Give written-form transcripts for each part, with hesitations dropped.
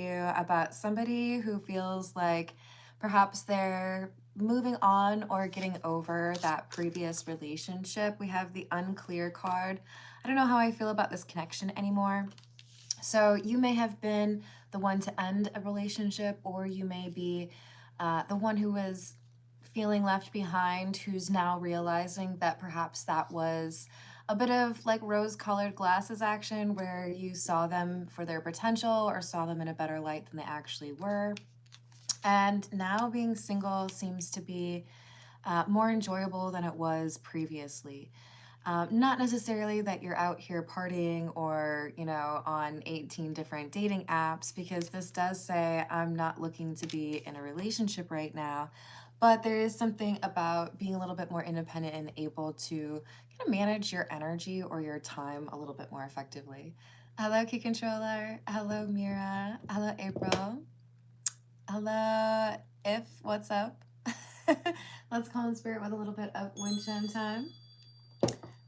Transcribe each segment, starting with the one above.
you about somebody who feels like perhaps they're moving on or getting over that previous relationship. We have the unclear card. I don't know how I feel about this connection anymore. So you may have been the one to end a relationship, or you may be the one who was feeling left behind, who's now realizing that perhaps that was a bit of like rose-colored glasses action, where you saw them for their potential or saw them in a better light than they actually were. And now being single seems to be more enjoyable than it was previously. Not necessarily that you're out here partying or, you know, on 18 different dating apps, because this does say I'm not looking to be in a relationship right now. But there is something about being a little bit more independent and able to kind of manage your energy or your time a little bit more effectively. Hello, Key Controller. Hello, Mira. Hello, April. Hello, If. What's up? Let's call in spirit with a little bit of wind chime time.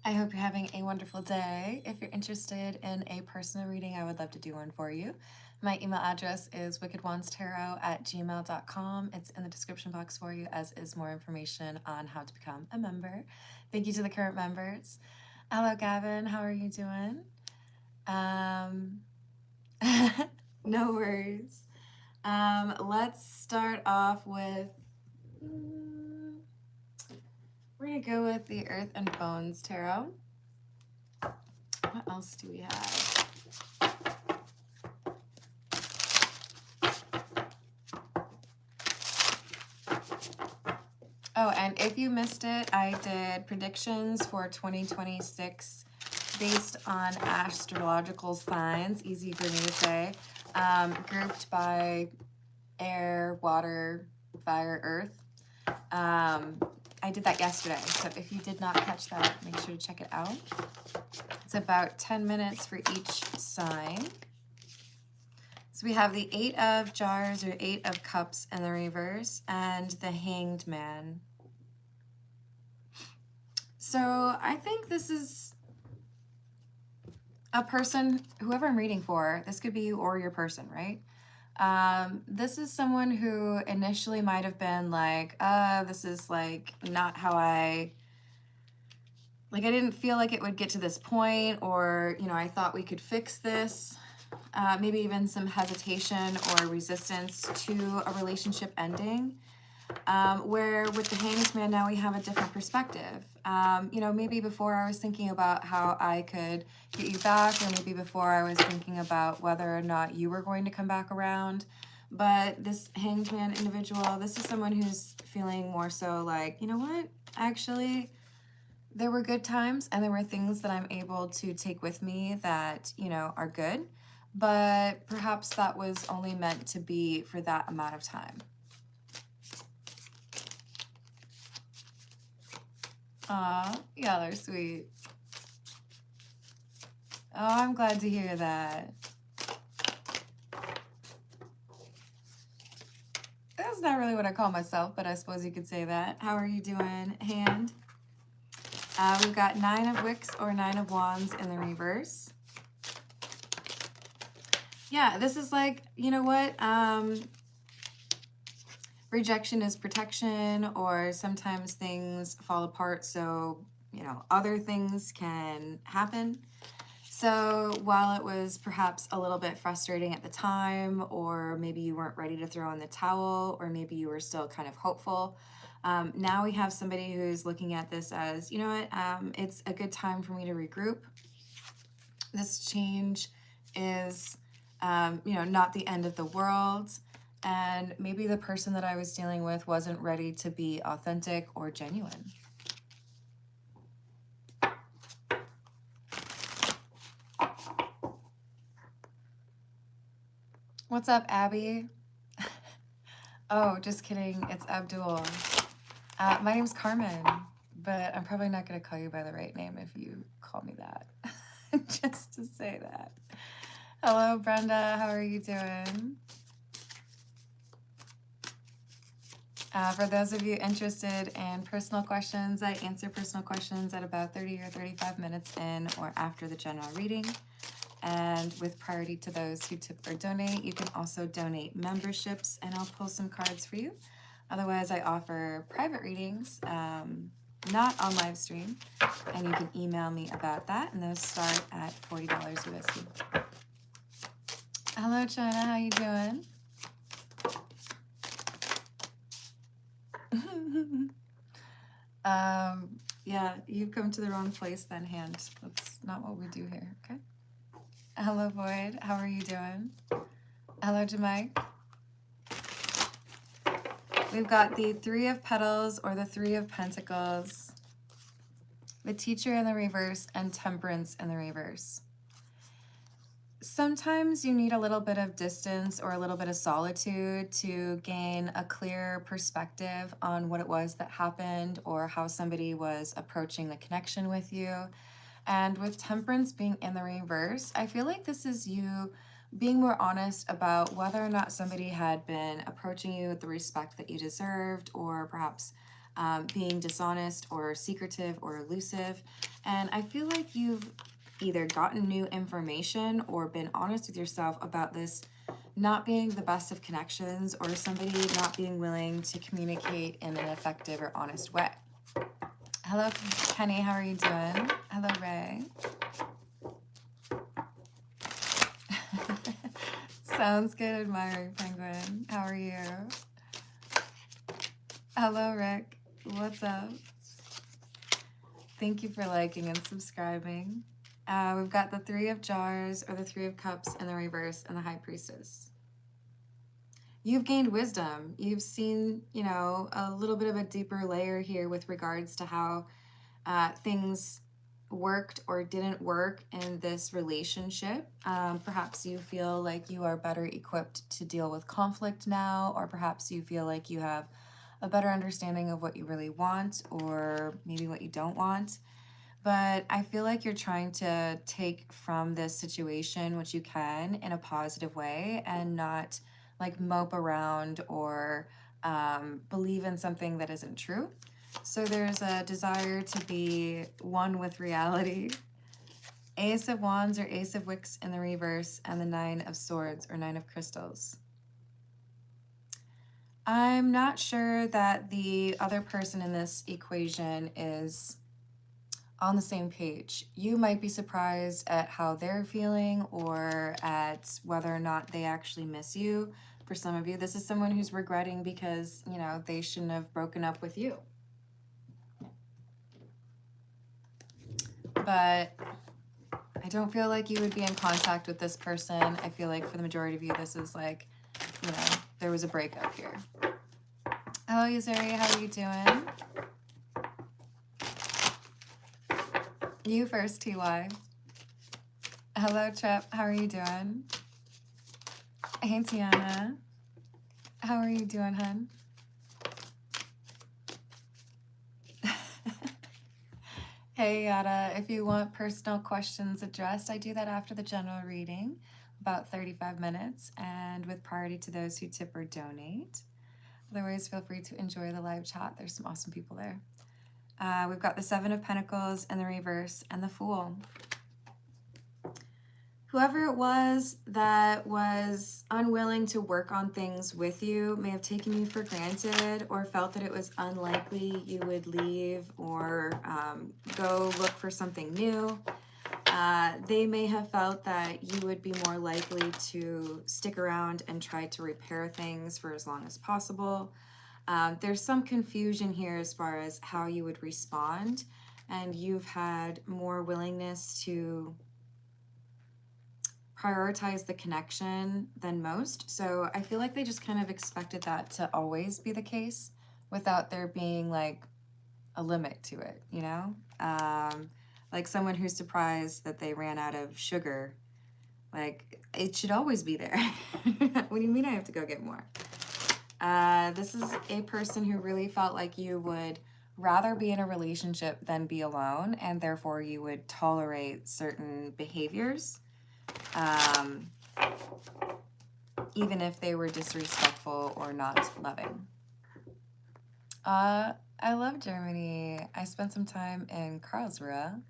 I hope you're having a wonderful day. If you're interested in a personal reading, I would love to do one for you. My email address is wickedwandstarot@gmail.com. It's in the description box for you, as is more information on how to become a member. Thank you to the current members. Hello, Gavin. How are you doing? No worries. Let's start off with... we're going to go with the Earth and Bones Tarot. What else do we have? Oh, and if you missed it, I did predictions for 2026 based on astrological signs, easy for me to say, grouped by air, water, fire, earth. I did that yesterday, so if you did not catch that, make sure to check it out. It's about 10 minutes for each sign. So we have the 8 of Jars or 8 of Cups in the reverse, and the Hanged Man. So I think this is a person, whoever I'm reading for, this could be you or your person, right? This is someone who initially might have been like, this is like not how I didn't feel like it would get to this point, or, you know, I thought we could fix this. Maybe even some hesitation or resistance to a relationship ending. Where with the Hanged Man now we have a different perspective. You know, maybe before I was thinking about how I could get you back, or maybe before I was thinking about whether or not you were going to come back around. But this Hanged Man individual, this is someone who's feeling more so like, you know what, actually, there were good times and there were things that I'm able to take with me that, you know, are good. But perhaps that was only meant to be for that amount of time. Aw, y'all are sweet. Oh, I'm glad to hear that. That's not really what I call myself, but I suppose you could say that. How are you doing, Hand? We've got 9 of Wicks or 9 of Wands in the reverse. Yeah, this is like, you know what? Rejection is protection, or sometimes things fall apart so, you know, other things can happen. So while it was perhaps a little bit frustrating at the time, or maybe you weren't ready to throw in the towel, or maybe you were still kind of hopeful, now we have somebody who's looking at this as, you know what, it's a good time for me to regroup. This change is, you know, not the end of the world. And maybe the person that I was dealing with wasn't ready to be authentic or genuine. What's up, Abby? Oh, just kidding. It's Abdul. My name's Carmen, but I'm probably not going to call you by the right name if you call me that. Just to say that. Hello, Brenda. How are you doing? For those of you interested in personal questions, I answer personal questions at about 30 or 35 minutes in or after the general reading. And with priority to those who tip or donate, you can also donate memberships and I'll pull some cards for you. Otherwise, I offer private readings, not on live stream, and you can email me about that, and those start at $40 USD. Hello, China. How you doing? Yeah, you've come to the wrong place then, Hand. That's not what we do here, okay? Hello, Void. How are you doing? Hello, Jamike. We've got the Three of Petals or the Three of Pentacles, the Teacher in the reverse, and Temperance in the reverse. Sometimes you need a little bit of distance or a little bit of solitude to gain a clear perspective on what it was that happened or how somebody was approaching the connection with you. And with Temperance being in the reverse, I feel like this is you being more honest about whether or not somebody had been approaching you with the respect that you deserved, or perhaps being dishonest or secretive or elusive. And I feel like you've either gotten new information or been honest with yourself about this not being the best of connections, or somebody not being willing to communicate in an effective or honest way. Hello, Kenny. How are you doing? Hello, Ray. Sounds good, admiring penguin. How are you? Hello, Rick. What's up? Thank you for liking and subscribing. We've got the Three of Jars or the Three of Cups in the reverse and the High Priestess. You've gained wisdom. You've seen, you know, a little bit of a deeper layer here with regards to how things worked or didn't work in this relationship. Perhaps you feel like you are better equipped to deal with conflict now, or perhaps you feel like you have a better understanding of what you really want or maybe what you don't want. But I feel like you're trying to take from this situation what you can in a positive way and not like mope around or believe in something that isn't true. So there's a desire to be one with reality. Ace of Wands or Ace of Wicks in the reverse, and the Nine of Swords or Nine of Crystals. I'm not sure that the other person in this equation is on the same page. You might be surprised at how they're feeling or at whether or not they actually miss you. For some of you, this is someone who's regretting because, you know, they shouldn't have broken up with you. But I don't feel like you would be in contact with this person. I feel like for the majority of you, this is like, you know, there was a breakup here. Hello, Yuzuri, how are you doing? You first, TY. Hello, Trip, how are you doing? Hey, Tiana. How are you doing, hun? Hey, Yada. If you want personal questions addressed, I do that after the general reading, about 35 minutes, and with priority to those who tip or donate. Otherwise, feel free to enjoy the live chat. There's some awesome people there. We've got the Seven of Pentacles in the reverse and the Fool. Whoever it was that was unwilling to work on things with you may have taken you for granted or felt that it was unlikely you would leave or go look for something new. They may have felt that you would be more likely to stick around and try to repair things for as long as possible. There's some confusion here as far as how you would respond, and you've had more willingness to prioritize the connection than most. So I feel like they just kind of expected that to always be the case without there being like a limit to it, you know? Like someone who's surprised that they ran out of sugar. Like, it should always be there. What do you mean I have to go get more? This is a person who really felt like you would rather be in a relationship than be alone, and therefore you would tolerate certain behaviors, even if they were disrespectful or not loving. I love Germany. I spent some time in Karlsruhe.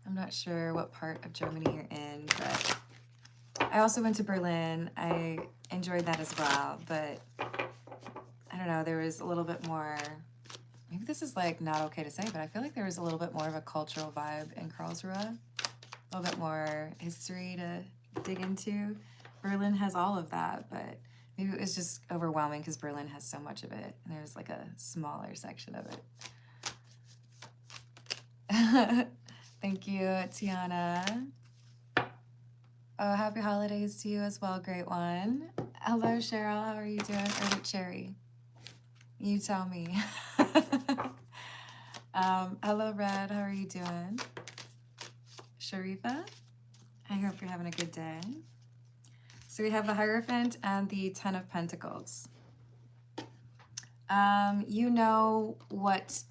I'm not sure what part of Germany you're in, but I also went to Berlin. I enjoyed that as well, but I don't know, there was a little bit more, maybe this is like not okay to say, but I feel like there was a little bit more of a cultural vibe in Karlsruhe, a little bit more history to dig into. Berlin has all of that, but maybe it was just overwhelming because Berlin has so much of it, and there's like a smaller section of it. Thank you, Tiana. Oh, happy holidays to you as well, great one. Hello, Cheryl, how are you doing? Or is it Cherry? You tell me. Hello, Red, how are you doing? Sharifa, I hope you're having a good day. So we have the Hierophant and the Ten of Pentacles. You know what,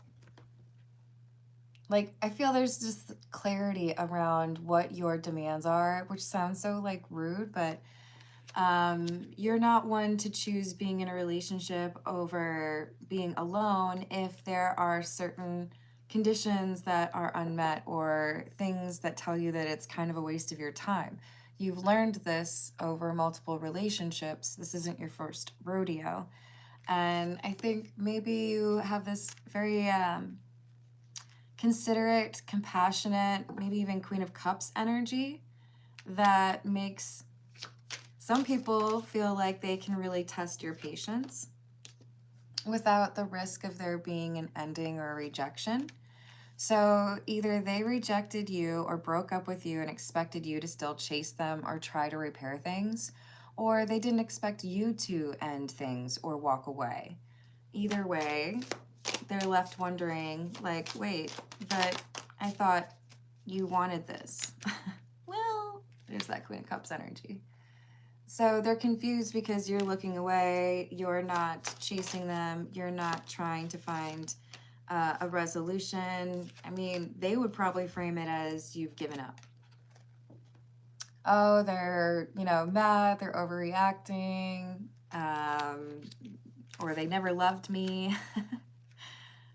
like, I feel there's just clarity around what your demands are, which sounds so like rude, but you're not one to choose being in a relationship over being alone if there are certain conditions that are unmet or things that tell you that it's kind of a waste of your time. You've learned this over multiple relationships. This isn't your first rodeo. And I think maybe you have this very considerate, compassionate, maybe even Queen of Cups energy that makes some people feel like they can really test your patience without the risk of there being an ending or a rejection. So either they rejected you or broke up with you and expected you to still chase them or try to repair things, or they didn't expect you to end things or walk away. Either way, they're left wondering, like, wait, but I thought you wanted this. Well, there's that Queen of Cups energy. So they're confused because you're looking away, you're not chasing them, you're not trying to find a resolution. I mean, they would probably frame it as you've given up. Oh, they're, you know, mad, they're overreacting, or they never loved me.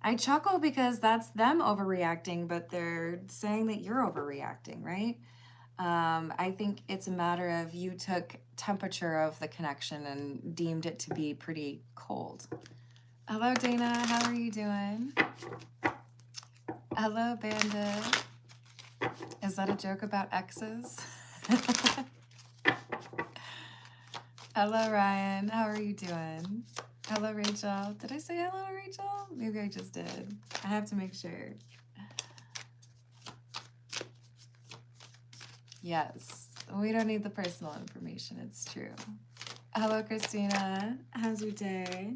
I chuckle because that's them overreacting, but they're saying that you're overreacting, right? I think it's a matter of you took temperature of the connection and deemed it to be pretty cold. Hello, Dana. How are you doing? Hello, Bandit. Is that a joke about exes? Hello, Ryan. How are you doing? Hello, Rachel. Did I say hello, Rachel? Maybe I just did. I have to make sure. Yes, we don't need the personal information. It's true. Hello, Christina. How's your day?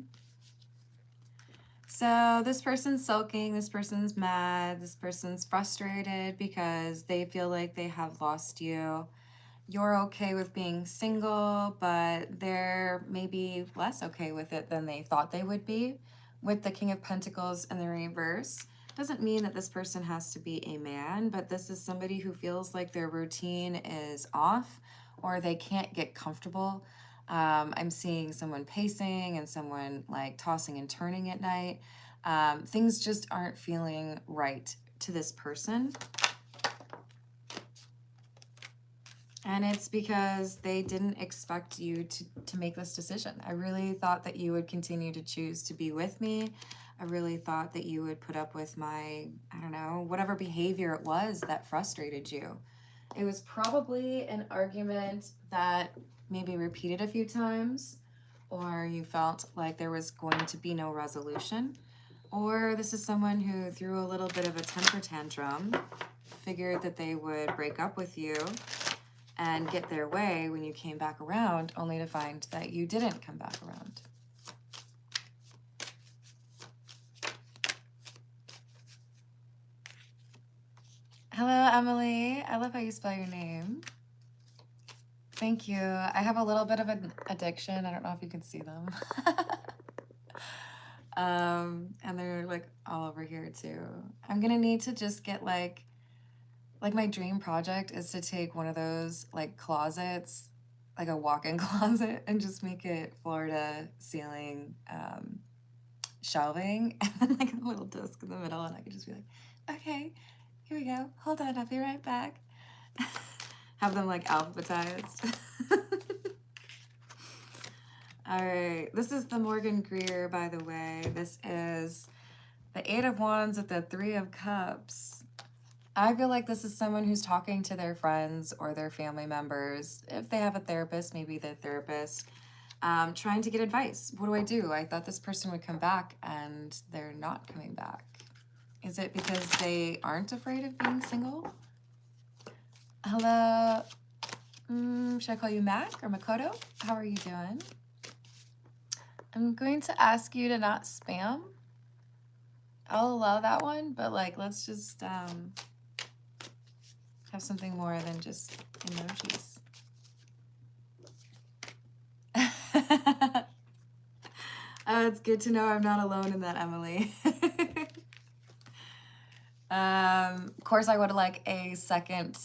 So this person's sulking, this person's mad, this person's frustrated because they feel like they have lost you. You're okay with being single, but they're maybe less okay with it than they thought they would be. With the King of Pentacles in the reverse, doesn't mean that this person has to be a man, but this is somebody who feels like their routine is off or they can't get comfortable. I'm seeing someone pacing and someone like tossing and turning at night. Things just aren't feeling right to this person. And it's because they didn't expect you to make this decision. I really thought that you would continue to choose to be with me. I really thought that you would put up with my, I don't know, whatever behavior it was that frustrated you. It was probably an argument that maybe repeated a few times, or you felt like there was going to be no resolution, or this is someone who threw a little bit of a temper tantrum, figured that they would break up with you and get their way when you came back around, only to find that you didn't come back around. Hello, Emily. I love how you spell your name. Thank you. I have a little bit of an addiction. I don't know if you can see them. And they're like all over here too. I'm gonna need to just get like my dream project is to take one of those like closets, like a walk-in closet, and just make it floor to ceiling shelving and then like a little desk in the middle, and I could just be like, okay, Here we go. Hold on, I'll be right back. Have them like alphabetized. All right, this is the Morgan Greer, by the way. This is the Eight of Wands with the Three of Cups. I feel like this is someone who's talking to their friends or their family members. If they have a therapist, maybe their therapist, trying to get advice. What do? I thought this person would come back and they're not coming back. Is it because they aren't afraid of being single? Hello. Should I call you Mac or Makoto? How are you doing? I'm going to ask you to not spam. I'll allow that one, but like, let's just have something more than just emojis. Oh, it's good to know I'm not alone in that, Emily. Of course, I would like a second,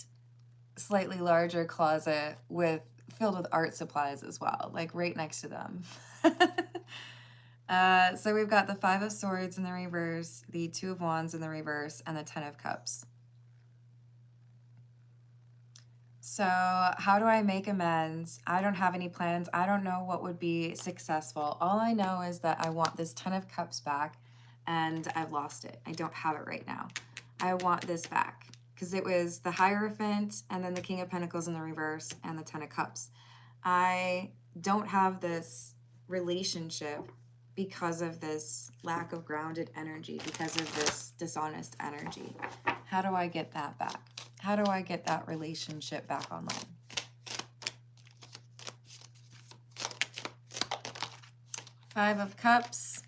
slightly larger closet filled with art supplies as well, like right next to them. So we've got the Five of Swords in the reverse, the Two of Wands in the reverse, and the Ten of Cups. So how do I make amends? I don't have any plans. I don't know what would be successful. All I know is that I want this Ten of Cups back, and I've lost it. I don't have it right now. I want this back because it was the Hierophant and then the King of Pentacles in the reverse and the Ten of Cups. I don't have this relationship because of this lack of grounded energy, because of this dishonest energy. How do I get that back? How do I get that relationship back online? Five of Cups,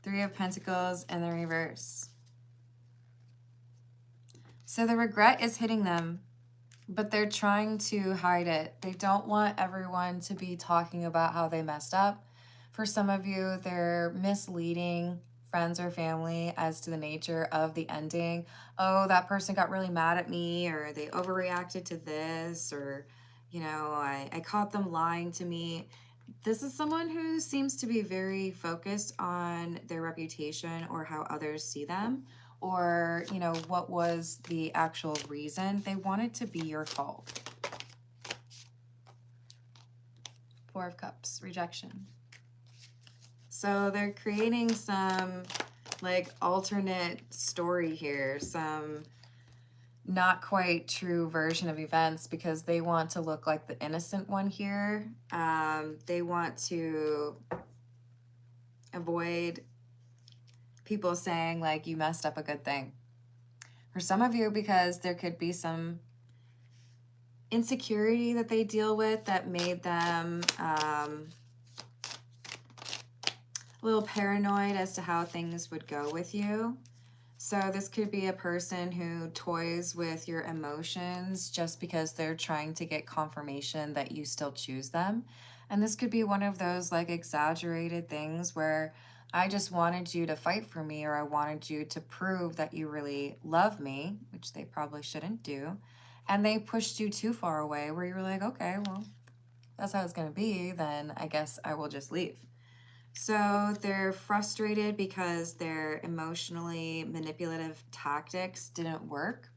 Three of Pentacles, and the reverse. So the regret is hitting them, but they're trying to hide it. They don't want everyone to be talking about how they messed up. For some of you, they're misleading friends or family as to the nature of the ending. Oh, that person got really mad at me, or they overreacted to this, or, you know, I caught them lying to me. This is someone who seems to be very focused on their reputation or how others see them, or, you know, what was the actual reason. They want it to be your fault. Four of Cups, rejection. So they're creating some like alternate story here, some not quite true version of events, because they want to look like the innocent one here. They want to avoid people saying like you messed up a good thing. For some of you, because there could be some insecurity that they deal with that made them a little paranoid as to how things would go with you. So this could be a person who toys with your emotions just because they're trying to get confirmation that you still choose them. And this could be one of those like exaggerated things where I just wanted you to fight for me, or I wanted you to prove that you really love me, which they probably shouldn't do. And they pushed you too far away where you were like, okay, well, that's how it's going to be. Then I guess I will just leave. So they're frustrated because their emotionally manipulative tactics didn't work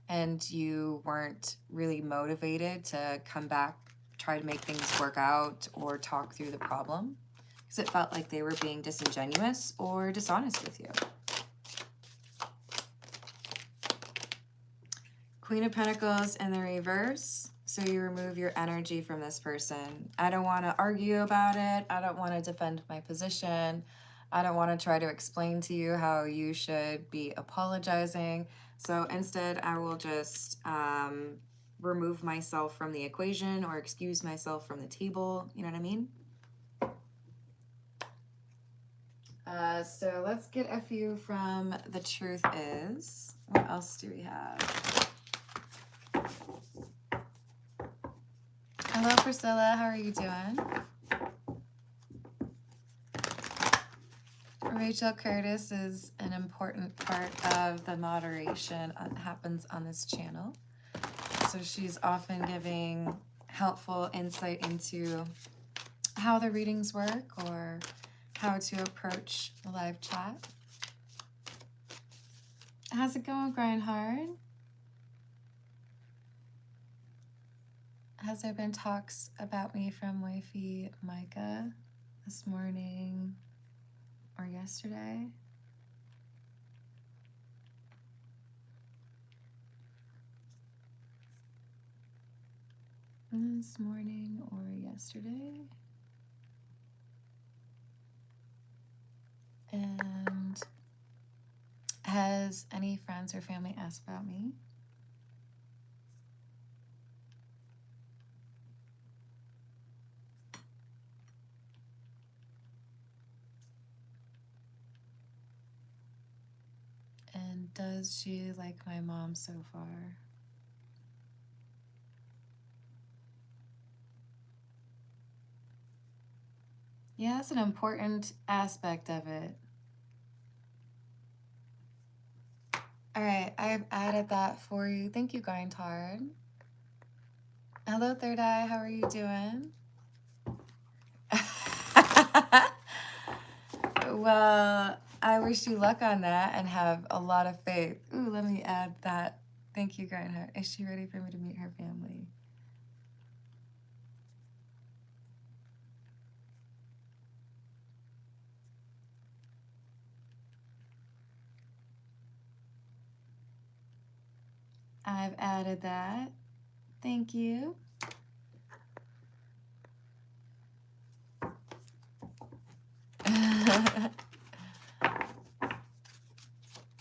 and you weren't really motivated to come back, try to make things work out, or talk through the problem because it felt like they were being disingenuous or dishonest with you. Queen of Pentacles in the reverse. So you remove your energy from this person. I don't want to argue about it. I don't want to defend my position. I don't want to try to explain to you how you should be apologizing. So instead, I will just remove myself from the equation or excuse myself from the table. You know what I mean? So let's get a few from The Truth Is. What else do we have? Hello, Priscilla. How are you doing? Rachel Curtis is an important part of the moderation that happens on this channel. So she's often giving helpful insight into how the readings work or how to approach the live chat. How's it going, Grindard? Has there been talks about me from wifey Micah this morning or yesterday? This morning or yesterday? And has any friends or family asked about me? And does she like my mom so far? Yeah, that's an important aspect of it. All right, I've added that for you. Thank you, Grindard. Hello, Third Eye. How are you doing? Well, I wish you luck on that and have a lot of faith. Ooh, let me add that. Thank you, Grindard. Is she ready for me to meet her family? I've added that. Thank you.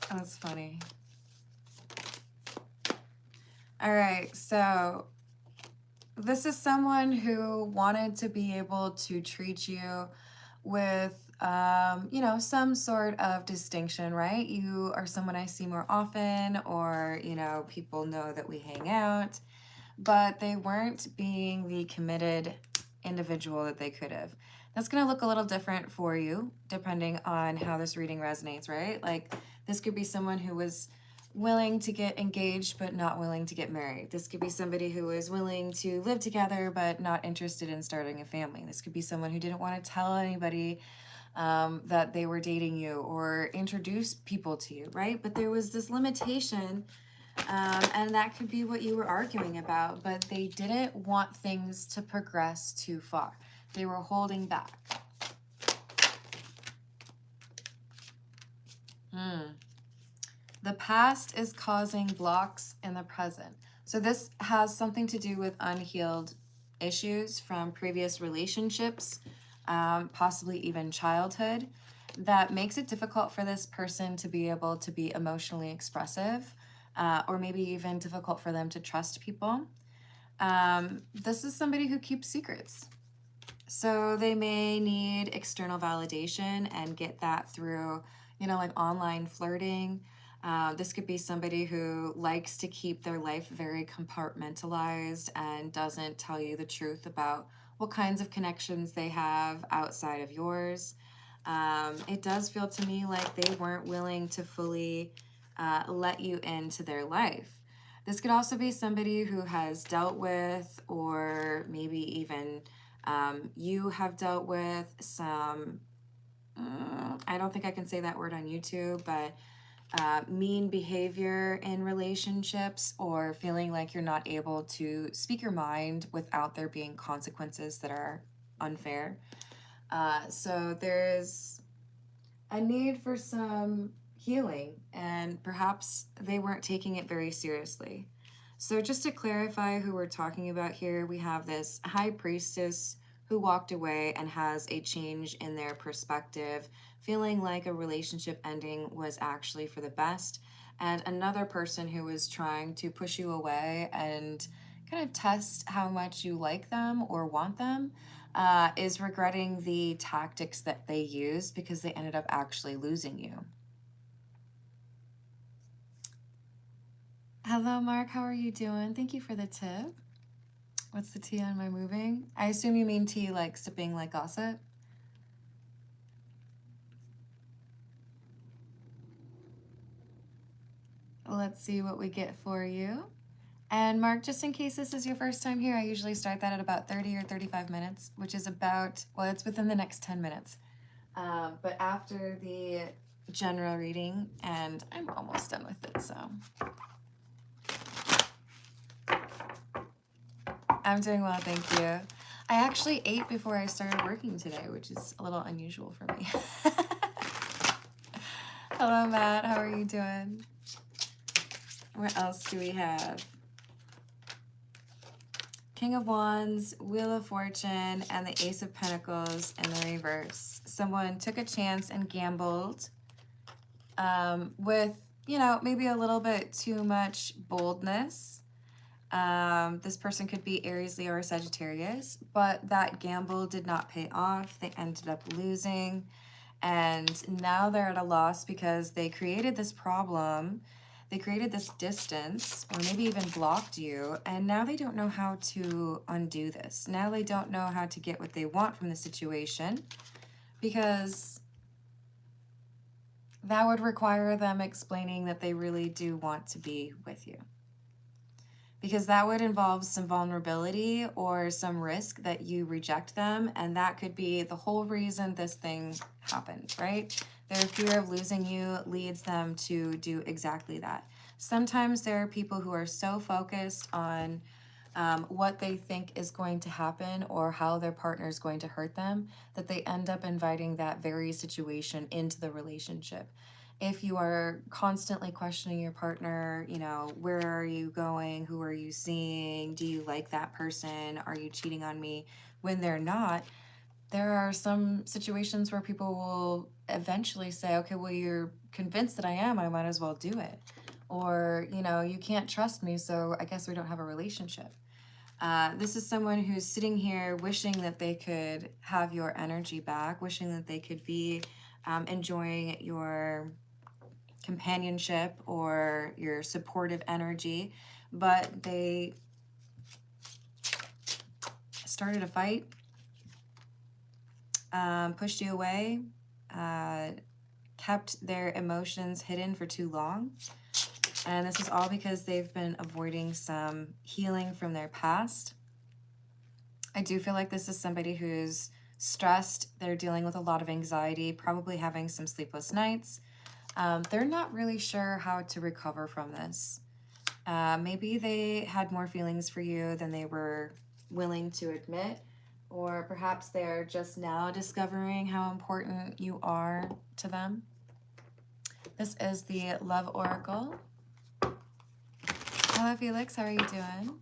That's funny. All right, so this is someone who wanted to be able to treat you with, you know, some sort of distinction, right? You are someone I see more often, or, you know, people know that we hang out, but they weren't being the committed individual that they could have. That's going to look a little different for you, depending on how this reading resonates, right? Like, this could be someone who was willing to get engaged but not willing to get married. This could be somebody who is willing to live together but not interested in starting a family. This could be someone who didn't want to tell anybody that they were dating you or introduce people to you, right? But there was this limitation, and that could be what you were arguing about, but they didn't want things to progress too far. They were holding back. The past is causing blocks in the present. So this has something to do with unhealed issues from previous relationships, possibly even childhood, that makes it difficult for this person to be able to be emotionally expressive, or maybe even difficult for them to trust people. This is somebody who keeps secrets. So they may need external validation and get that through, you know, like online flirting. This could be somebody who likes to keep their life very compartmentalized and doesn't tell you the truth about what kinds of connections they have outside of yours. It does feel to me like they weren't willing to fully let you into their life. This could also be somebody who has dealt with, or maybe even you have dealt with some, I don't think I can say that word on YouTube, but mean behavior in relationships, or feeling like you're not able to speak your mind without there being consequences that are unfair. So there's a need for some healing, and perhaps they weren't taking it very seriously. So just to clarify who we're talking about here, we have this high priestess who walked away and has a change in their perspective, feeling like a relationship ending was actually for the best, and another person who was trying to push you away and kind of test how much you like them or want them, is regretting the tactics that they used because they ended up actually losing you. Hello, Mark. How are you doing? Thank you for the tip. What's the tea on my moving? I assume you mean tea like sipping like gossip? Let's see what we get for you. And Mark, just in case this is your first time here, I usually start that at about 30 or 35 minutes, which is about, well, it's within the next 10 minutes. But after the general reading, and I'm almost done with it, so. I'm doing well, thank you. I actually ate before I started working today, which is a little unusual for me. Hello, Matt. How are you doing? What else do we have? King of Wands, Wheel of Fortune, and the Ace of Pentacles in the reverse. Someone took a chance and gambled with, you know, maybe a little bit too much boldness. This person could be Aries, Leo, or Sagittarius, but that gamble did not pay off. They ended up losing, and now they're at a loss because they created this problem. They created this distance, or maybe even blocked you, and now they don't know how to undo this. Now they don't know how to get what they want from the situation, because that would require them explaining that they really do want to be with you. Because that would involve some vulnerability or some risk that you reject them, and that could be the whole reason this thing happened, right? Their fear of losing you leads them to do exactly that. Sometimes there are people who are so focused on what they think is going to happen or how their partner is going to hurt them that they end up inviting that very situation into the relationship. If you are constantly questioning your partner, you know, where are you going? Who are you seeing? Do you like that person? Are you cheating on me? When they're not, there are some situations where people will eventually say, okay, well, you're convinced that I am, I might as well do it. Or, you know, you can't trust me, so I guess we don't have a relationship. This is someone who's sitting here wishing that they could have your energy back, wishing that they could be enjoying your companionship or your supportive energy, but they started a fight, pushed you away, kept their emotions hidden for too long. And this is all because they've been avoiding some healing from their past. I do feel like this is somebody who's stressed. They're dealing with a lot of anxiety, probably having some sleepless nights. They're not really sure how to recover from this. Maybe they had more feelings for you than they were willing to admit, or perhaps they're just now discovering how important you are to them. This is the Love Oracle. Hello, Felix. How are you doing?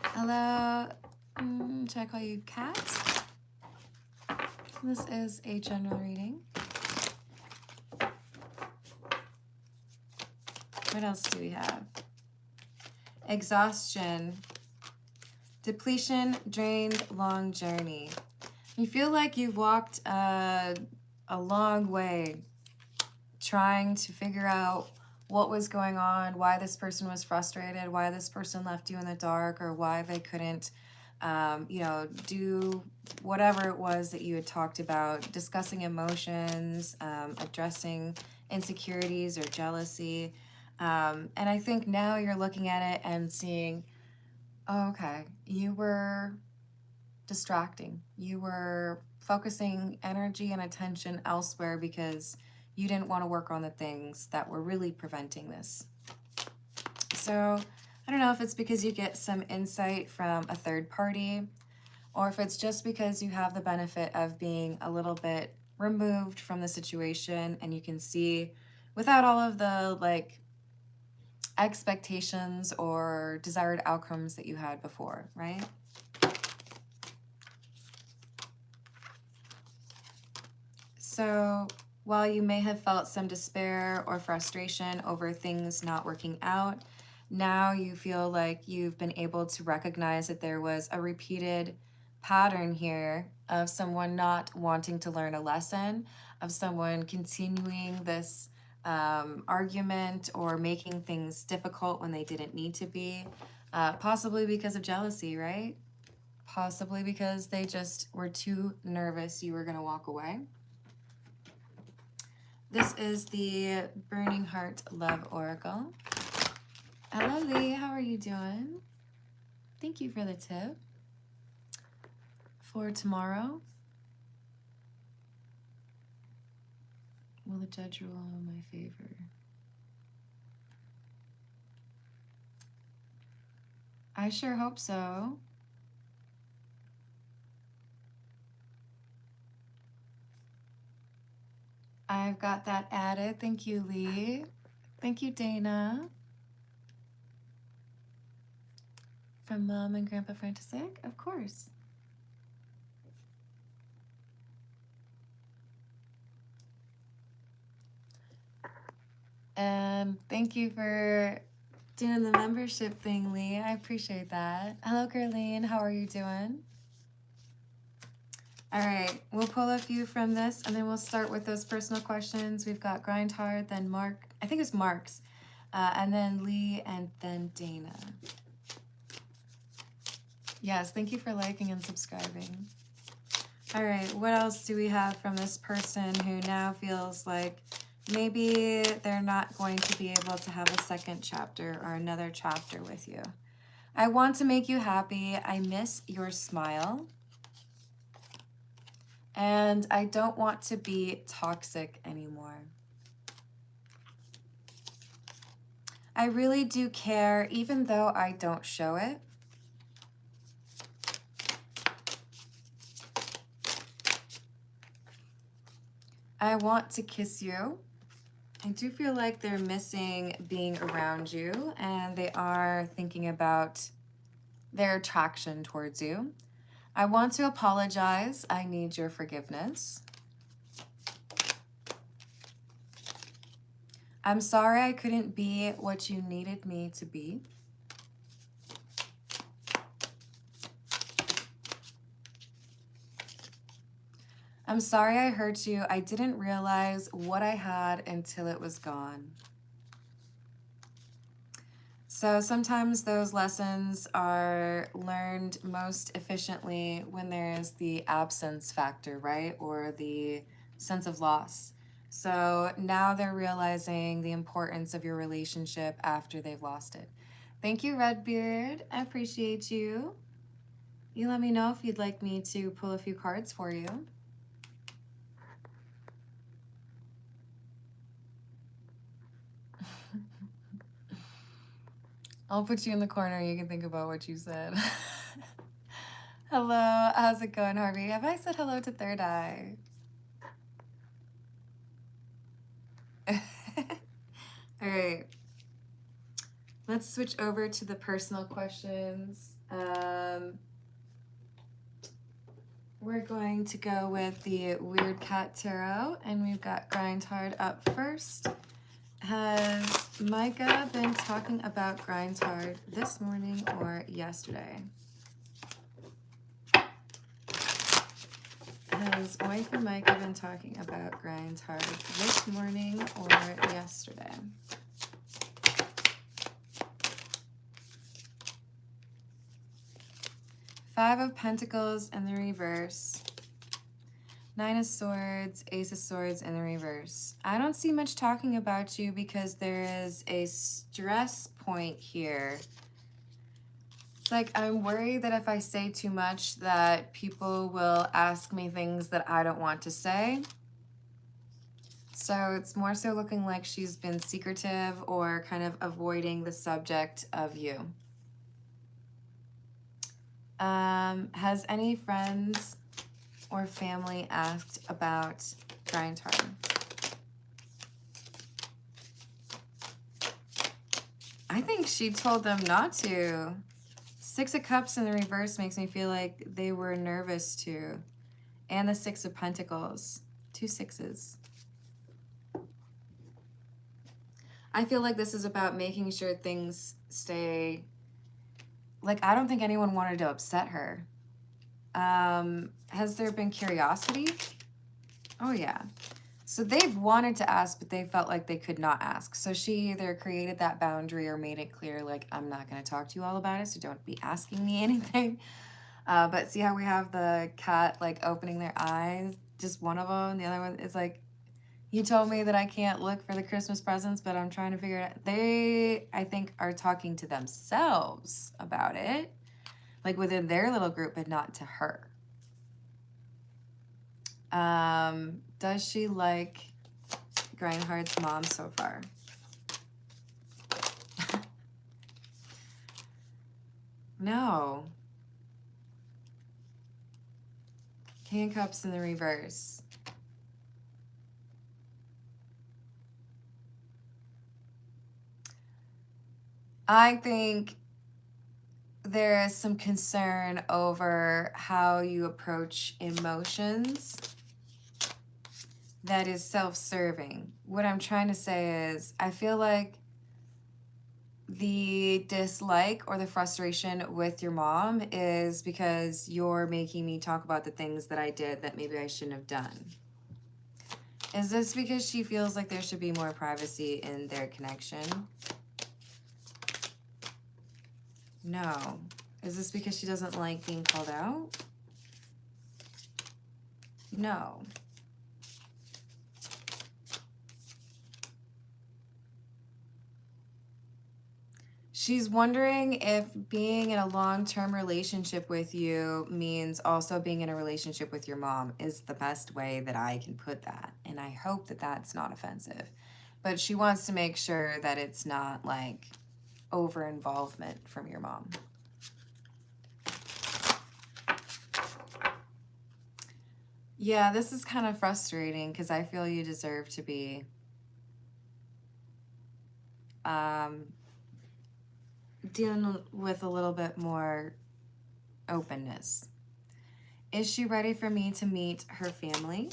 Hello. Should I call you Kat? This is a general reading. What else do we have? Exhaustion. Depletion, drained, long journey. You feel like you've walked a long way trying to figure out what was going on, why this person was frustrated, why this person left you in the dark, or why they couldn't, you know, do whatever it was that you had talked about, discussing emotions, addressing insecurities or jealousy. And I think now you're looking at it and seeing, oh, okay, you were distracting. You were focusing energy and attention elsewhere because you didn't want to work on the things that were really preventing this. So I don't know if it's because you get some insight from a third party, or if it's just because you have the benefit of being a little bit removed from the situation and you can see without all of the like expectations or desired outcomes that you had before, right? So while you may have felt some despair or frustration over things not working out, now you feel like you've been able to recognize that there was a repeated pattern here of someone not wanting to learn a lesson, of someone continuing this argument or making things difficult when they didn't need to be, possibly because of jealousy, right? Possibly because they just were too nervous you were going to walk away. This is the Burning Heart Love Oracle. Hello, Lee. How are you doing? Thank you for the tip. For tomorrow, Will the judge rule in my favor? I sure hope so. I've got that added. Thank you, Lee. Thank you, Dana. From Mom and Grandpa Frantisek? Of course. Thank you for doing the membership thing, Lee. I appreciate that. Hello, Gerline. How are you doing? All right, we'll pull a few from this, and then we'll start with those personal questions. We've got Grindard, then Mark. I think it's Mark's, and then Lee, and then Dana. Yes, thank you for liking and subscribing. All right, what else do we have from this person who now feels like maybe they're not going to be able to have a second chapter or another chapter with you? I want to make you happy. I miss your smile. And I don't want to be toxic anymore. I really do care, even though I don't show it. I want to kiss you. I do feel like they're missing being around you, and they are thinking about their attraction towards you. I want to apologize. I need your forgiveness. I'm sorry I couldn't be what you needed me to be. I'm sorry I hurt you. I didn't realize what I had until it was gone. So sometimes those lessons are learned most efficiently when there is the absence factor, right? Or the sense of loss. So now they're realizing the importance of your relationship after they've lost it. Thank you, Redbeard. I appreciate you. You let me know if you'd like me to pull a few cards for you. I'll put you in the corner. You can think about what you said. Hello. How's it going, Harvey? Have I said hello to Third Eye? All right. Let's switch over to the personal questions. We're going to go with the Weird Cat Tarot, and we've got Grindard up first. Has Micah been talking about Grindard this morning or yesterday? Has wife and Micah been talking about Grindard this morning or yesterday? Five of Pentacles in the reverse. Nine of Swords, Ace of Swords in the reverse. I don't see much talking about you because there is a stress point here. It's like I'm worried that if I say too much that people will ask me things that I don't want to say. So it's more so looking like she's been secretive or kind of avoiding the subject of you. Has any friends or family asked about Grindard? I think she told them not to. Six of Cups in the reverse makes me feel like they were nervous too. And the Six of Pentacles. Two sixes. I feel like this is about making sure things stay... Like, I don't think anyone wanted to upset her. Has there been curiosity? Oh, yeah. So they've wanted to ask, but they felt like they could not ask. So she either created that boundary or made it clear, like, I'm not going to talk to you all about it, so don't be asking me anything. But see how we have the cat, like, opening their eyes? Just one of them. The other one is like, you told me that I can't look for the Christmas presents, but I'm trying to figure it out. They, I think, are talking to themselves about it. Like within their little group, but not to her. Does she like Grindard's mom so far? No. King of Cups in the reverse. I think there is some concern over how you approach emotions that is self-serving. What I'm trying to say is, I feel like the dislike or the frustration with your mom is because you're making me talk about the things that I did that maybe I shouldn't have done. Is this because she feels like there should be more privacy in their connection? No. Is this because she doesn't like being called out? No. She's wondering if being in a long-term relationship with you means also being in a relationship with your mom is the best way that I can put that. And I hope that that's not offensive. But she wants to make sure that it's not like over-involvement from your mom. Yeah, this is kind of frustrating because I feel you deserve to be dealing with a little bit more openness. Is she ready for me to meet her family?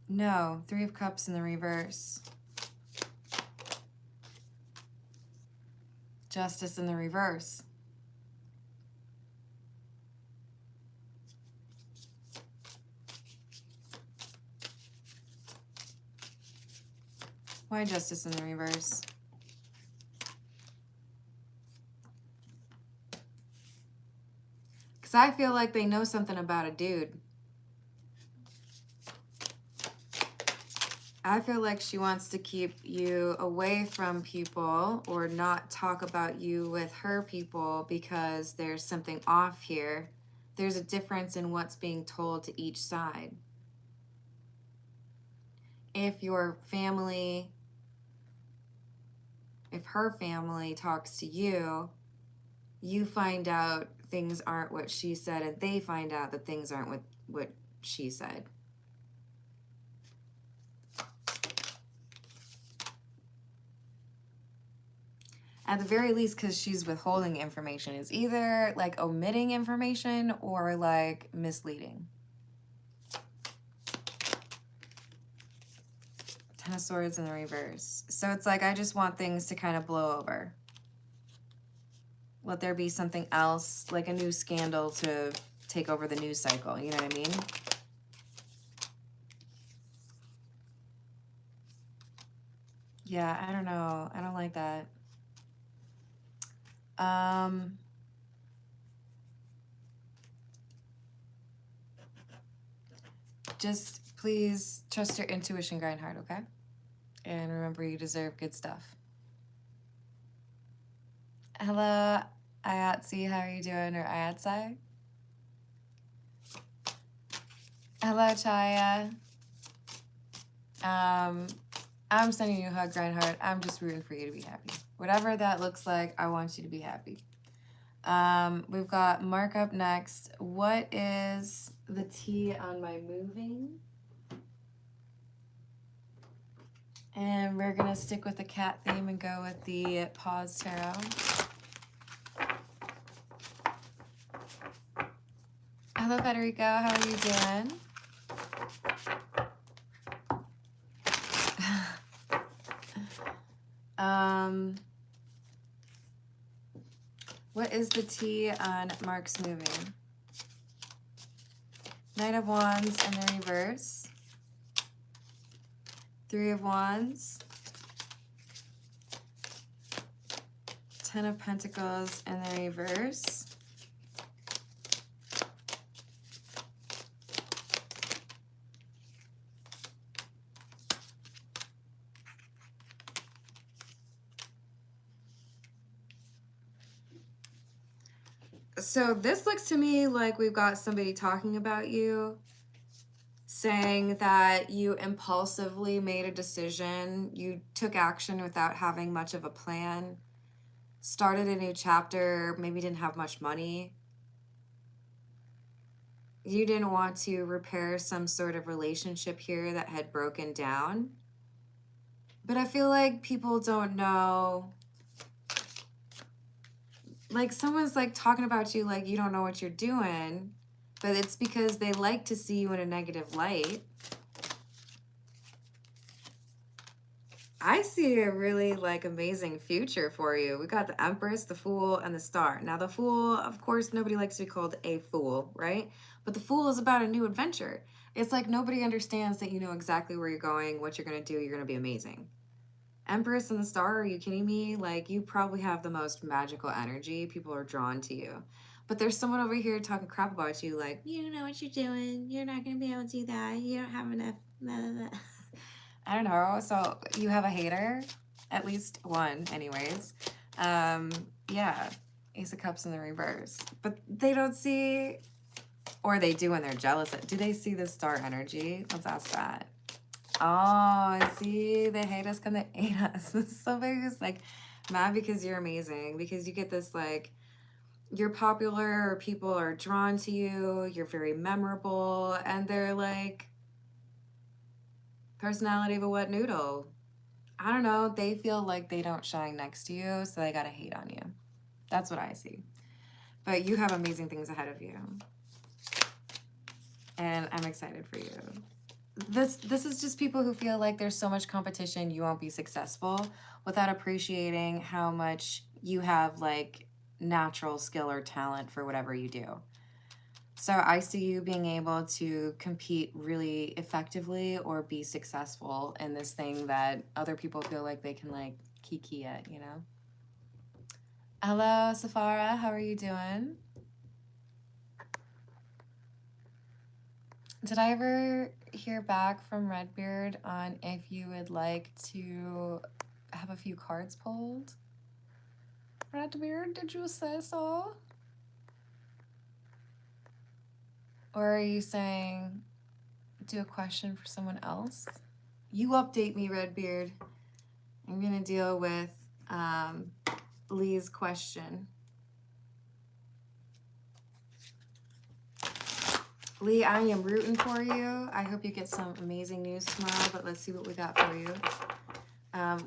No. 3 of Cups in the reverse. Justice in the reverse. Why Justice in the reverse? Because I feel like they know something about a dude. I feel like she wants to keep you away from people or not talk about you with her people because there's something off here. There's a difference in what's being told to each side. If your family, if her family talks to you, you find out things aren't what she said, and they find out that things aren't what she said. At the very least, because she's withholding information. It's either like omitting information or like misleading. 10 of Swords in the reverse. So it's like, I just want things to kind of blow over. Let there be something else, like a new scandal to take over the news cycle. You know what I mean? Yeah, I don't know. I don't like that. Just please trust your intuition, Grindard, okay? And remember, you deserve good stuff. Hello, Ayatsi, how are you doing? Or Ayatsai? Hello, Chaya. I'm sending you a hug, Grindard. I'm just rooting for you to be happy. Whatever that looks like, I want you to be happy. We've got Mark up next. What is the T on my moving? And we're going to stick with the cat theme and go with the Pause Tarot. Hello, Federico. How are you doing? What is the T on Mark's moving? Knight of Wands in the reverse. 3 of Wands. 10 of Pentacles in the reverse. So this looks to me like we've got somebody talking about you, saying that you impulsively made a decision, you took action without having much of a plan, started a new chapter, maybe didn't have much money. You didn't want to repair some sort of relationship here that had broken down. But I feel like people don't know, like someone's like talking about you like you don't know what you're doing, but it's because they like to see you in a negative light. I see a really like amazing future for you. We got the Empress, the Fool, and the Star. Now the Fool, of course, nobody likes to be called a fool, right? But the Fool is about a new adventure. It's like nobody understands that you know exactly where you're going, what you're going to do, you're going to be amazing. Empress and the Star, are you kidding me? Like, you probably have the most magical energy. People are drawn to you. But there's someone over here talking crap about you, like, you don't know what you're doing. You're not going to be able to do that. You don't have enough. Blah, blah, blah. I don't know. So you have a hater? At least one, anyways. Yeah. Ace of Cups in the reverse. But they don't see, or they do when they're jealous. Do they see the Star energy? Let's ask that. Oh, see, they hate us because they hate us. Somebody who's like mad because you're amazing, because you get this like, you're popular or people are drawn to you, you're very memorable, and they're like, personality of a wet noodle. I don't know, they feel like they don't shine next to you, so they gotta hate on you. That's what I see. But you have amazing things ahead of you. And I'm excited for you. This is just people who feel like there's so much competition you won't be successful without appreciating how much you have like natural skill or talent for whatever you do. So I see you being able to compete really effectively or be successful in this thing that other people feel like they can like kiki at, you know? Hello, Safara, how are you doing? Did I ever hear back from Redbeard on if you would like to have a few cards pulled? Redbeard, did you say so? Or are you saying do a question for someone else? You update me, Redbeard. I'm gonna deal with Lee's question. Lee, I am rooting for you. I hope you get some amazing news tomorrow, but let's see what we got for you.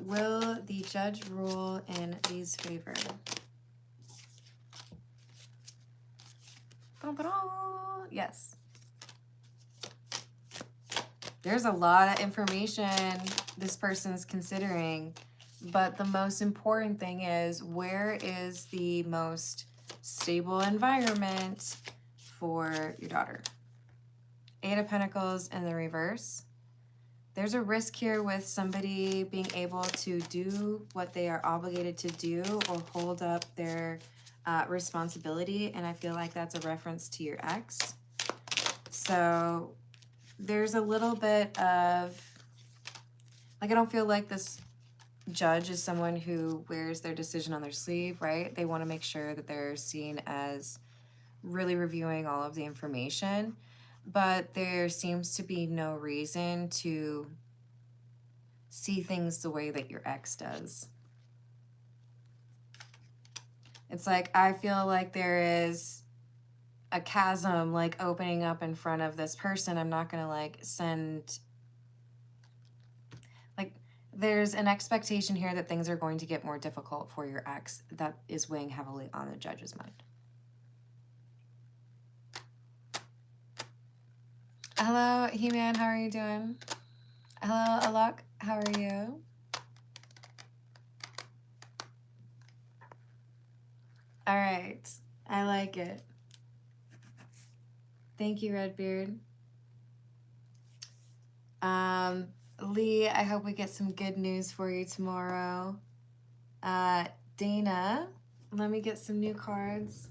Will the judge rule in Lee's favor? Yes. There's a lot of information this person's considering, but the most important thing is, where is the most stable environment for your daughter? Eight of Pentacles in the reverse. There's a risk here with somebody being able to do what they are obligated to do or hold up their responsibility, and I feel like that's a reference to your ex. So there's a little bit of, like, I don't feel like this judge is someone who wears their decision on their sleeve, right? They want to make sure that they're seen as really reviewing all of the information, but there seems to be no reason to see things the way that your ex does. It's like, I feel like there is a chasm like opening up in front of this person. I'm not gonna like send, like, there's an expectation here that things are going to get more difficult for your ex that is weighing heavily on the judge's mind. Hello, He-Man, how are you doing? Hello, Alok, how are you? All right, I like it. Thank you, Redbeard. Lee, I hope we get some good news for you tomorrow. Dana, let me get some new cards.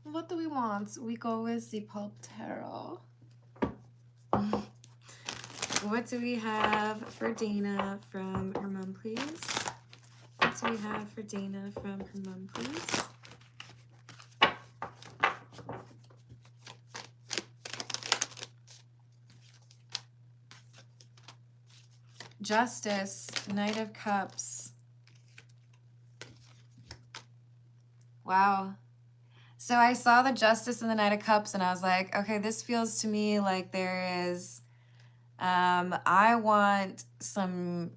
What do we want? We go with the Pulp Tarot. What do we have for Dana from her mom, please? What do we have for Dana from her mom, please? Justice, Knight of Cups. Wow. So I saw the Justice and the Knight of Cups and I was like, okay, this feels to me like there is, I want some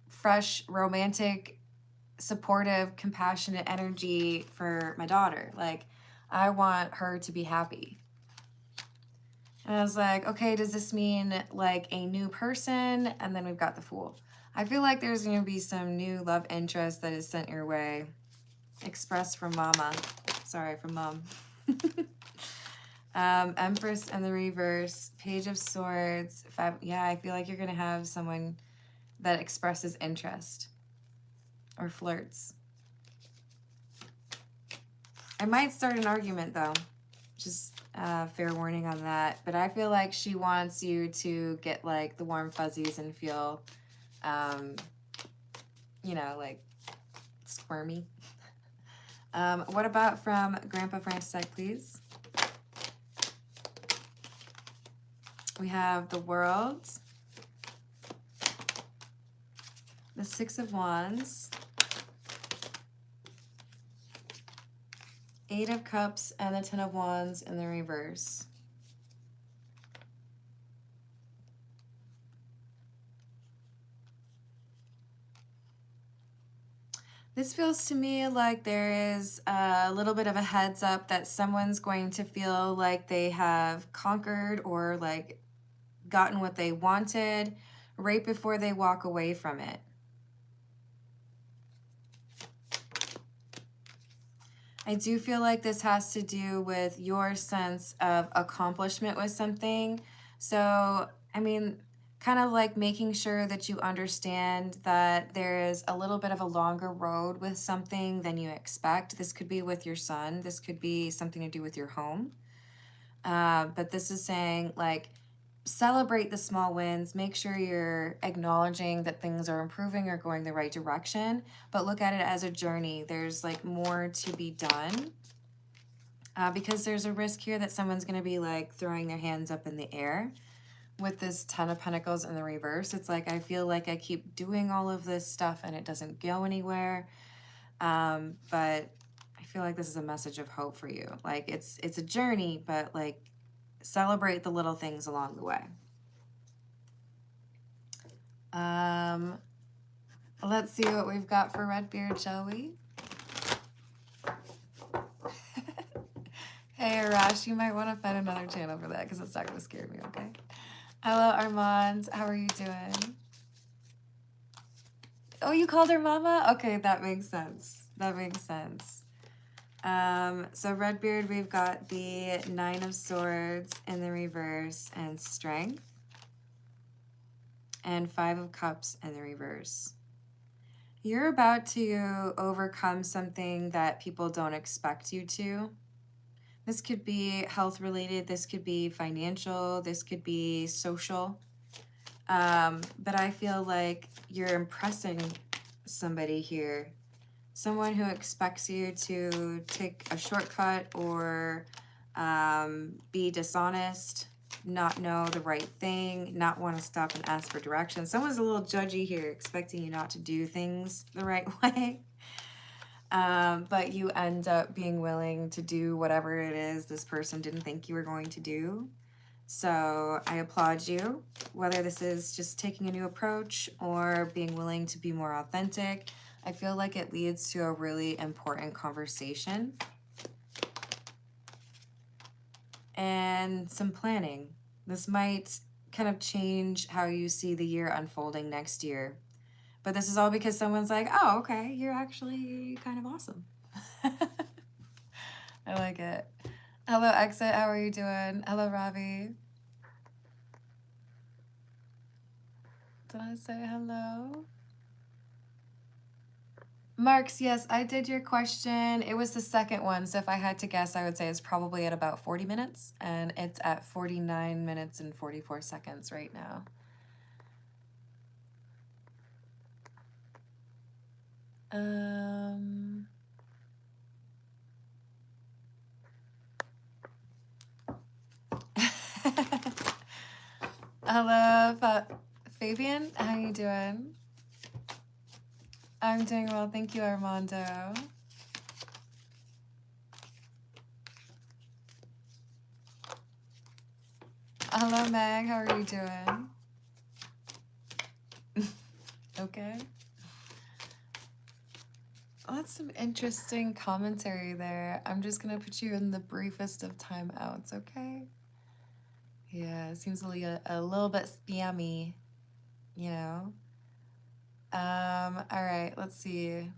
fresh, romantic, supportive, compassionate energy for my daughter. Like, I want her to be happy. And I was like, okay, does this mean like a new person? And then we've got the Fool. I feel like there's going to be some new love interest that is sent your way. Expressed from mama. Sorry, from mom. Empress and the reverse. Page of Swords. Yeah, I feel like you're going to have someone that expresses interest or flirts. I might start an argument though. Just fair warning on that. But I feel like she wants you to get like the warm fuzzies and feel, you know, like squirmy. What about from Grandpa Frantisek, please? We have the World, the Six of Wands, Eight of Cups, and the Ten of Wands in the reverse. This feels to me like there is a little bit of a heads up that someone's going to feel like they have conquered or like gotten what they wanted right before they walk away from it. I do feel like this has to do with your sense of accomplishment with something. So, I mean, kind of like making sure that you understand that there is a little bit of a longer road with something than you expect. This could be with your son. This could be something to do with your home. But this is saying like, celebrate the small wins. Make sure you're acknowledging that things are improving or going the right direction, but look at it as a journey. There's like more to be done because there's a risk here that someone's going to be like throwing their hands up in the air. With this Ten of Pentacles in the reverse, it's like I feel like I keep doing all of this stuff and it doesn't go anywhere. But I feel like this is a message of hope for you. Like it's a journey, but like celebrate the little things along the way. Let's see what we've got for Redbeard, shall we? Hey, Arash, you might want to find another channel for that because it's not going to scare me, okay? Hello, Armand. How are you doing? Oh, you called her mama? Okay, that makes sense. That makes sense. So Redbeard, we've got the Nine of Swords in the reverse and Strength. And Five of Cups in the reverse. You're about to overcome something that people don't expect you to. This could be health related, this could be financial, this could be social. But I feel like you're impressing somebody here. Someone who expects you to take a shortcut or be dishonest, not know the right thing, not want to stop and ask for directions. Someone's a little judgy here, expecting you not to do things the right way. But you end up being willing to do whatever it is this person didn't think you were going to do. So I applaud you, whether this is just taking a new approach or being willing to be more authentic. I feel like it leads to a really important conversation and some planning. This might kind of change how you see the year unfolding next year. But this is all because someone's like, oh, okay, you're actually kind of awesome. I like it. Hello, Exit. How are you doing? Hello, Ravi. Did I say hello? Marks, yes, I did your question. It was the second one, so if I had to guess, I would say it's probably at about 40 minutes, and it's at 49 minutes and 44 seconds right now. Hello, Fabian, how you doing? I'm doing well, thank you, Armando. Hello, Meg, how are you doing? Okay. Well, that's some interesting commentary there. I'm just gonna put you in the briefest of timeouts, okay? Yeah, it seems a little bit spammy, you know? All right, let's see.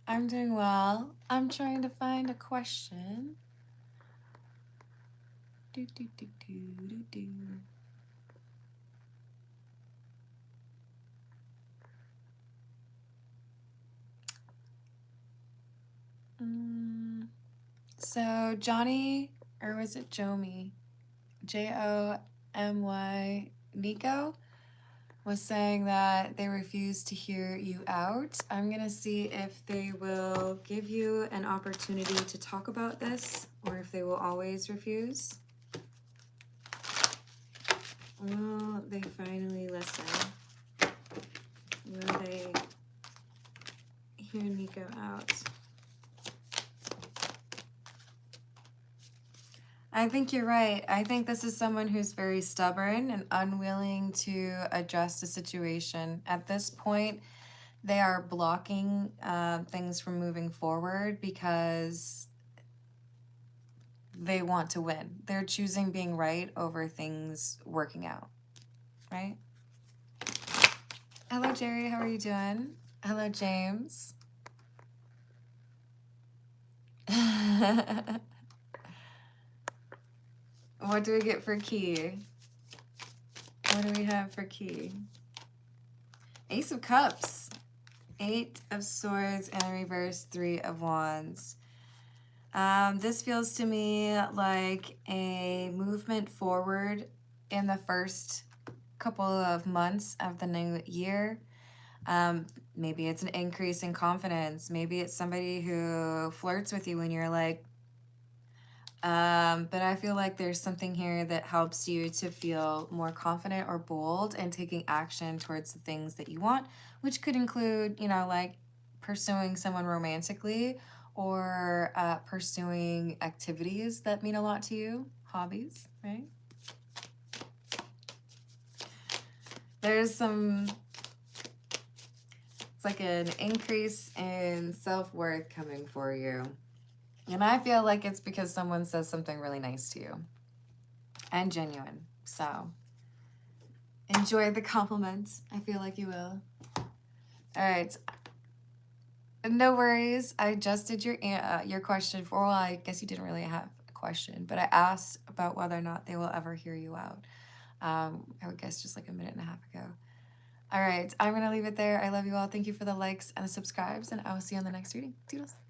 I'm doing well. I'm trying to find a question. Do, do, do, do, do, do. So Johnny, or was it Jomi? Jomy, Nico was saying that they refuse to hear you out. I'm gonna see if they will give you an opportunity to talk about this or if they will always refuse. Will they finally listen? Will they hear Nico out? I think you're right. I think this is someone who's very stubborn and unwilling to address the situation. At this point, they are blocking things from moving forward because they want to win. They're choosing being right over things working out, right? Hello, Jerry. How are you doing? Hello, James. What do we get for key? What do we have for key? Ace of Cups, 8 of Swords, and a reverse 3 of Wands. This feels to me like a movement forward in the first couple of months of the new year. Maybe it's an increase in confidence. Maybe it's somebody who flirts with you when you're like, but I feel like there's something here that helps you to feel more confident or bold and taking action towards the things that you want, which could include, you know, like pursuing someone romantically or pursuing activities that mean a lot to you, hobbies, right? There's some, it's like an increase in self-worth coming for you. And I feel like it's because someone says something really nice to you and genuine. So enjoy the compliments. I feel like you will. All right. No worries. I just did your question for, well, I guess you didn't really have a question, but I asked about whether or not they will ever hear you out. I would guess just like a minute and a half ago. All right. I'm going to leave it there. I love you all. Thank you for the likes and the subscribes, and I will see you on the next reading. Toodles.